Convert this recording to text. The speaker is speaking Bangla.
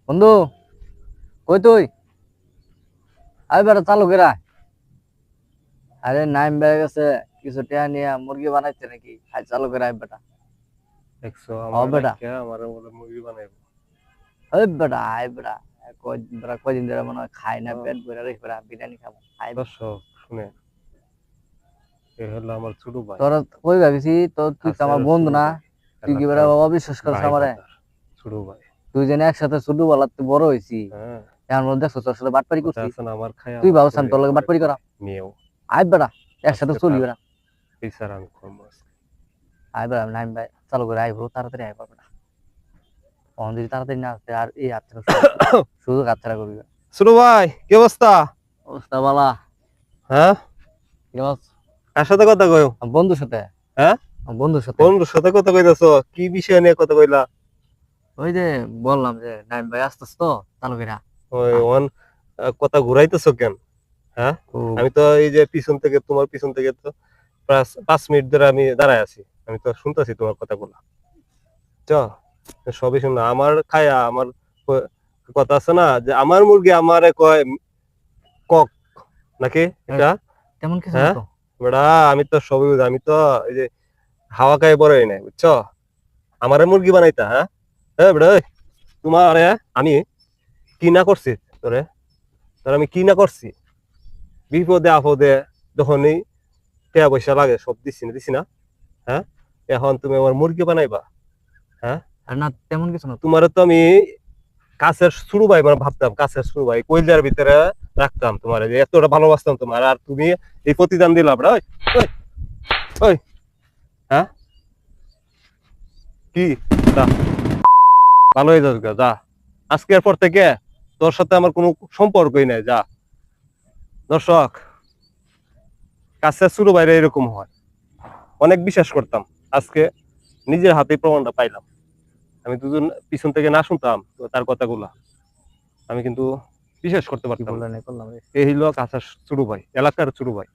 বন্ধু, কই তুই? আরে বেটা চালু কেরা? আরে নাইম বেড়ে গেছে, কিছু টিয়া নিয়ে মুরগি বানাইছে নাকি? আজ চালু কেরা বেটা। দেখছো ও আমার বেটা, ডাক্কা আমার বলে মুরগি বানাইবো। আরে বেটা আয় বেটা। কয়দিন ধরে মনে হয় খাই না, তো পেট ভরে রেখে বেটা বিরিয়ানি খাবো আয় বেটা। দর্শক শুনে, এ হলো আমার ছোট ভাই, তোরা কই ভাবিছি তোর, তুই তো আমার কাছের বন্ধু ছোট না? ভাই, তুই কি বেটা এলাকার অবিশ্বাস করছ ভাই আমারে? বাদার ছোট ভাই। তুই জেনে একসাথে ছোটবেলা তুই বড় হয়েছি, হ্যাঁ, এর মধ্যে দেখছো তোর সাথে বাটপারি কথা করছি? আছে না, আমার খায়া তুই আমার ভাবছ আমি শরীরে তোর লগে আমারে বাটপারি করা? কয় মেয়েও। আয় বেটা, একসাথে আজকে চলি তার বেটা। বিচার আমি করবো আজকে। আয় বেটা নাইম ভাই চালু করে আইবো, তাড়াতাড়ি আইবো বেটা। অন যদি তাড়াতাড়ি না আসতে আর এই হাতছাড়া সুযোগ হাতছাড়া করবি না। ছোট ভাই কি অবস্থা? অবস্থা বালা। হ্যাঁ, কি অবস্থা? কার সাথে কথা কয়? আমার বন্ধুর সাথে। হ্যাঁ, আমার বন্ধুর সাথে। বন্ধুর সাথে কথা কইতাছো? কি বিষয় নিয়ে কথা কইলা? ওই যে বললাম যে নাইম ভাই আসতেছ তো, চালু কইরা। ওই ওন কথা ঘুরাইতেছো কেন? হ্যাঁ, ও আমি তো এই যে পিছন থেকে, তোমার পিছন থেকে তো প্রায় 5 মিনিট ধরে আমি দাঁড়ায় আছি। আমি তো শুনতেছি তোমার কথাগুলো। চ সবই শুনো, আমার খায়া আমার কথা আছে না যে আমার মুরগি আমারে কয় কক নাকি এটা? তেমন কিছু না হ্যাঁ তো। বেটা, আমি তো সবই বুঝি। আমি তো এই যে হাওয়া খাই বড় হই নাই, বুঝছো? আমারে মুরগি বানাইতা? হ্যাঁ, বেটা ওই, তোমার আমি কি না করছি তোরে? তোর আমি কি না করছি? বিপদে আপদে যখনই টাকা পয়সা লাগে সব দিছি না? হ্যাঁ, এখন তুমি আমার মুরগি বানাইবা? হ্যাঁ, আর না তেমন কিছু না তো। তোমার তো আমি কাছের শুরু ভাই মানে ভাবতাম, কাছের শুরু ভাই কইলার ভিতরে রাখতাম তোমার, যে এতটা ভালোবাসতাম তোমার, আর তুমি এই প্রতিদান দিলা বেটা। ওই ওই ওই, হ্যাঁ কি? যা, ভালো হয়ে যাস গা, যা। আজকের পর থেকে তোর সাথে আমার কোনো সম্পর্কই নাই, যা। দর্শক, কাছের শুরু বাইরে এরকম হয়, অনেক বিশ্বাস করতাম। আজকে নিজের হাতে প্রমাণটা পাইলাম। আমি দুজন পিছন থেকে না শুনতাম তো তার কথাগুলা, আমি কিন্তু বিশ্বাস করতে কি পারতাম না। বললেন করলাম রে। এই হইলো কাছের ছোট ভাই, এলাকার ছোট ভাই।